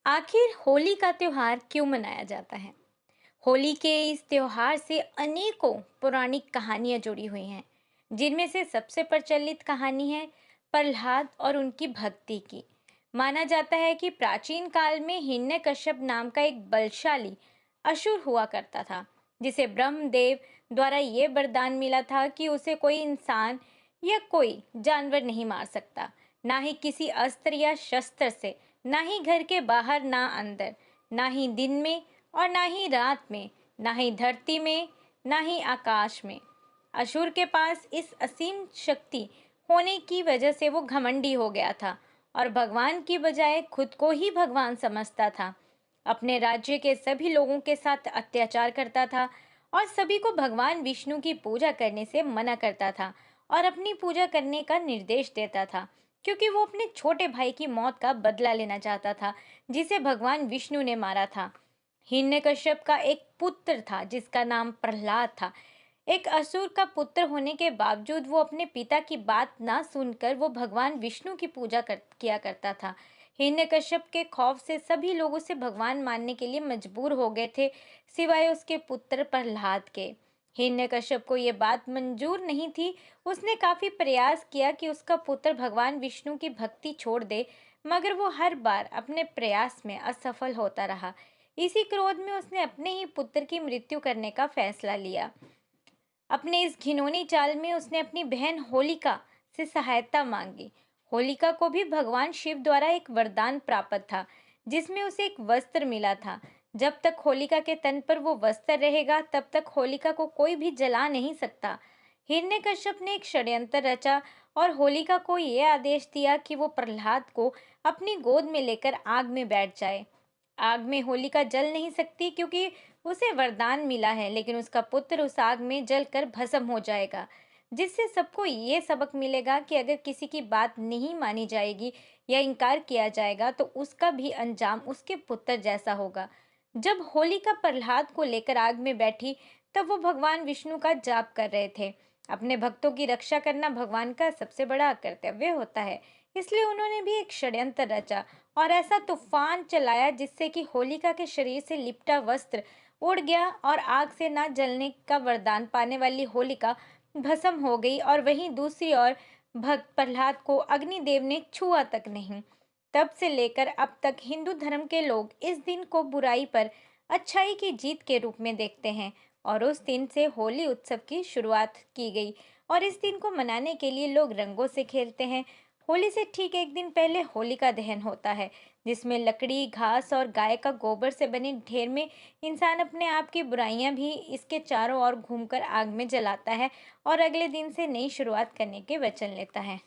आखिर होली का त्योहार क्यों मनाया जाता है? होली के इस त्योहार से अनेकों पौराणिक कहानियां जुड़ी हुई हैं, जिनमें से सबसे प्रचलित कहानी है प्रहलाद और उनकी भक्ति की। माना जाता है कि प्राचीन काल में हिरण्यकश्यप नाम का एक बलशाली असुर हुआ करता था, जिसे ब्रह्मदेव द्वारा ये वरदान मिला था कि उसे कोई इंसान या कोई जानवर नहीं मार सकता, ना ही किसी अस्त्र या शस्त्र से, ना ही घर के बाहर ना अंदर, ना ही दिन में और ना ही रात में, ना ही धरती में, ना ही आकाश में। असुर के पास इस असीम शक्ति होने की वजह से वो घमंडी हो गया था और भगवान की बजाय खुद को ही भगवान समझता था। अपने राज्य के सभी लोगों के साथ अत्याचार करता था और सभी को भगवान विष्णु की पूजा करने से मना करता था और अपनी पूजा करने का निर्देश देता था, क्योंकि वो अपने छोटे भाई की मौत का बदला लेना चाहता था, जिसे भगवान विष्णु ने मारा था। हिरण्यकश्यप का एक पुत्र था जिसका नाम प्रहलाद था। एक असुर का पुत्र होने के बावजूद वो अपने पिता की बात ना सुनकर वो भगवान विष्णु की किया करता था। हिरण्यकश्यप के खौफ से सभी लोग उसे भगवान मानने के लिए मजबूर हो गए थे, सिवाय उसके पुत्र प्रहलाद के। हिरण्यकश्यप को ये बात मंजूर नहीं थी। उसने काफी प्रयास किया कि उसका पुत्र भगवान विष्णु की भक्ति छोड़ दे, मगर वो हर बार अपने प्रयास में असफल होता रहा। इसी क्रोध में उसने अपने ही पुत्र की मृत्यु करने का फैसला लिया। अपने इस घिनौनी चाल में उसने अपनी बहन होलिका से सहायता मांगी। होलिका को भी भगवान शिव द्वारा एक वरदान प्राप्त था, जिसमें उसे एक वस्त्र मिला था। जब तक होलिका के तन पर वो वस्त्र रहेगा, तब तक होलिका को कोई भी जला नहीं सकता। हिरण्यकश्यप ने एक षड्यंत्र रचा और होलिका को यह आदेश दिया कि वो प्रहलाद को अपनी गोद में लेकर आग में बैठ जाए। आग में होलिका जल नहीं सकती, क्योंकि उसे वरदान मिला है, लेकिन उसका पुत्र उस आग में जलकर भस्म हो जाएगा, जिससे सबको ये सबक मिलेगा कि अगर किसी की बात नहीं मानी जाएगी या इनकार किया जाएगा तो उसका भी अंजाम उसके पुत्र जैसा होगा। जब होलिका प्रहलाद को लेकर आग में बैठी, तब वो भगवान विष्णु का जाप कर रहे थे। अपने भक्तों की रक्षा करना भगवान का सबसे बड़ा कर्तव्य होता है, इसलिए उन्होंने भी एक षड्यंत्र रचा और ऐसा तूफान चलाया जिससे कि होलिका के शरीर से लिपटा वस्त्र उड़ गया और आग से ना जलने का वरदान पाने वाली होलिका भस्म हो गई। और वहीं दूसरी ओर भक्त प्रहलाद को अग्निदेव ने छुआ तक नहीं। तब से लेकर अब तक हिंदू धर्म के लोग इस दिन को बुराई पर अच्छाई की जीत के रूप में देखते हैं और उस दिन से होली उत्सव की शुरुआत की गई। और इस दिन को मनाने के लिए लोग रंगों से खेलते हैं। होली से ठीक एक दिन पहले होलिका दहन होता है, जिसमें लकड़ी, घास और गाय का गोबर से बने ढेर में इंसान अपने आप की बुराइयां भी इसके चारों ओर घूमकर आग में जलाता है और अगले दिन से नई शुरुआत करने के वचन लेता है।